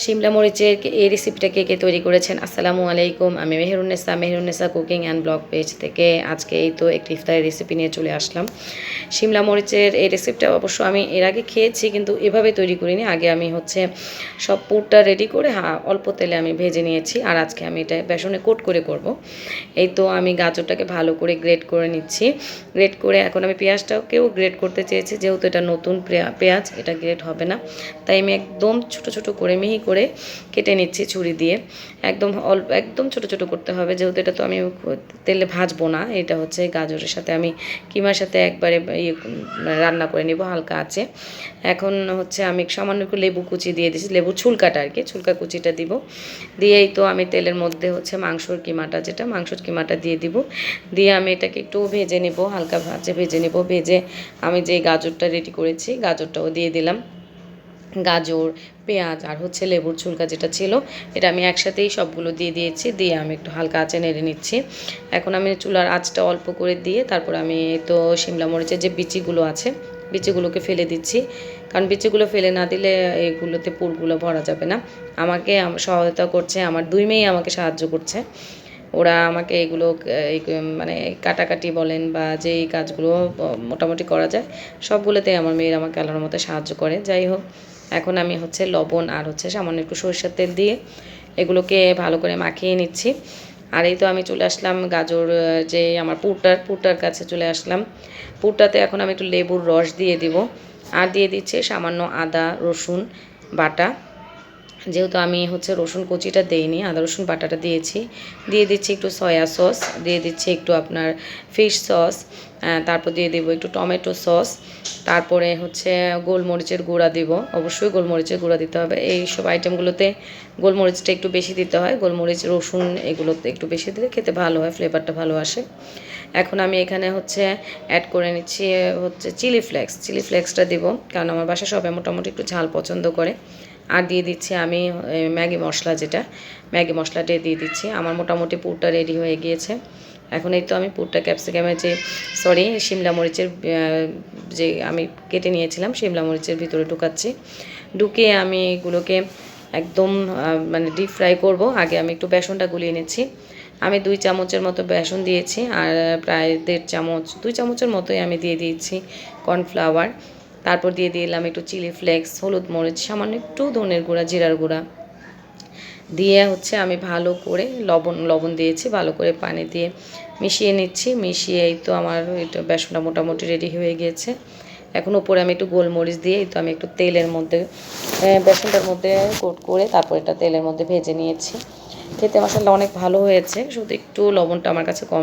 শিমলা মরিচের এই রেসিপিটা কে কে তৈরি করেছেন? আসসালামু আলাইকুম। আমি Meherunnesa cooking and blog page থেকে আজকে এই তো একটি ইফতারের রেসিপি নিয়ে চলে আসলাম। শিমলা মরিচের এই রেসিপিটা অবশ্য আমি এর আগে খেয়েছি, কিন্তু এভাবে তৈরি করিনি। আগে আমি সব পুরটা রেডি করে অল্প তেলে আমি ভেজে নিয়েছি, আর আজকে আমি এটা বেসনে কোট করে করব। এই তো আমি গাজরটাকে ভালো করে গ্রেট করে নিচ্ছি। গ্রেট করে এখন আমি পেঁয়াজটাকেও গ্রেট করতে চেয়েছি, যেহেতু এটা নতুন পেঁয়াজ, এটা গ্রেট হবে না, তাই আমি একদম ছোট ছোট করে মিহি করে কেটে নিচ্ছি ছুরি দিয়ে। একদম ছোট ছোট করতে হবে, যেহেতু এটা তো আমি তেলে ভাজবো না। এটা গাজরের সাথে আমি কিমার সাথে একবারে রান্না করে নিব হালকা আছে। এখন আমি সামান্য একটু লেবু কুচি দিয়ে দিচ্ছি, লেবুর ছুলকাটা আর কি, ছুলকা কুচিটা দিব। দিয়েই তো আমি তেলের মধ্যে মাংসর কিমাটা দিয়ে দিব। দিয়ে আমি এটাকে একটু ভেজে নিব, হালকা ভেজে নিব। ভেজে আমি যে গাজরটা রেডি করেছি গাজরটাও দিয়ে দিলাম। গাজর, পেঁয়াজ আর লেবুর ছুলকা যেটা ছিল, এটা আমি একসাথেই সবগুলো দিয়ে দিয়েছি। দিয়ে আমি একটু হালকা আঁচে নেড়ে নিচ্ছি। এখন আমি চুলার আঁচটা অল্প করে দিয়ে তারপর আমি তো শিমলা মরিচের যে বিচিগুলো আছে, বিচিগুলোকে ফেলে দিচ্ছি। কারণ বিচিগুলো ফেলে না দিলে এগুলোতে পুরগুলো ভরা যাবে না। আমাকে সহায়তা করছে আমার দুই মেয়ে, আমাকে সাহায্য করছে। ওরা আমাকে এগুলো মানে কাটাকাটি বলেন বা যেই কাজগুলো মোটামুটি করা যায় সবগুলোতেই আমার মেয়েরা আমাকে আল্লাহর মতো সাহায্য করে। যাই হোক, এখন আমি লবণ আর সামান্য একটু সরিষার তেল দিয়ে এগুলোকে ভালো করে মাখিয়ে নিচ্ছি। আর এই তো আমি চলে আসলাম গাজর যে আমার পুরটার কাছে চলে আসলাম। পুরটাতে এখন আমি একটু লেবুর রস দিয়ে দিব, আর দিয়ে দিচ্ছি সামান্য আদা রসুন বাটা। যেহেতু আমি রসুন কুচিটা দেইনি, আদা রসুন বাটাটা দিয়েছি। দিয়ে দিচ্ছি একটু সয়া সস, দিয়ে দিচ্ছি একটু আপনার ফিশ সস, তারপর দিয়ে দেবো একটু টমেটো সস। তারপরে গোলমরিচের গুঁড়া দিব, অবশ্যই গোলমরিচের গুঁড়া দিতে হবে। এই সব আইটেমগুলোতে গোলমরিচটা একটু বেশি দিতে হয়। গোলমরিচ, রসুন এগুলোতে একটু বেশি দিলে খেতে ভালো হয়, ফ্লেভারটা ভালো আসে। এখন আমি এখানে অ্যাড করে নিচ্ছি চিলি ফ্লেক্সটা দিব, কারণ আমার বাসায় সবাই মোটামুটি একটু ঝাল পছন্দ করে। আর দিয়ে দিচ্ছি আমি ম্যাগি মশলাটা দিয়ে দিচ্ছি। আমার মোটামুটি পুরটা রেডি হয়ে গিয়েছে। এখন এই তো আমি পুরটা ক্যাপসিকামের শিমলা মরিচের যে আমি কেটে নিয়েছিলাম শিমলা মরিচের ভিতরে ঢুকাচ্ছি। ঢুকিয়ে আমি এগুলোকে একদম মানে ডিপ ফ্রাই করব। আগে আমি একটু বেসনটা গুলিয়ে নিচ্ছি। আমি 2 চামচের মতো বেসন দিয়েছি, আর প্রায় 2 চামচের মতোই আমি দিয়ে দিয়েছি কর্নফ্লাওয়ার। তারপর দিয়ে দিলাম একটু চিলি ফ্লেক্স, হলুদ মরিচ, সামান্য একটু ধনের গুঁড়া, জিরার গুঁড়া দিয়ে আমি ভালো করে লবণ দিয়েছি, ভালো করে পানি দিয়ে মিশিয়ে নিচ্ছি। মিশিয়ে এই তো আমার এটা বেসনটা মোটামুটি রেডি হয়ে গিয়েছে। এখন উপরে আমি একটু গোলমরিচ দিয়ে এই তো আমি একটু তেলের মধ্যে বেসনটার মধ্যে কোট করে তারপর এটা তেলের মধ্যে ভেজে নিয়েছি। খেতে মাশাআল্লাহ অনেক ভালো হয়েছে, শুধু একটু লবণটা আমার কাছে কম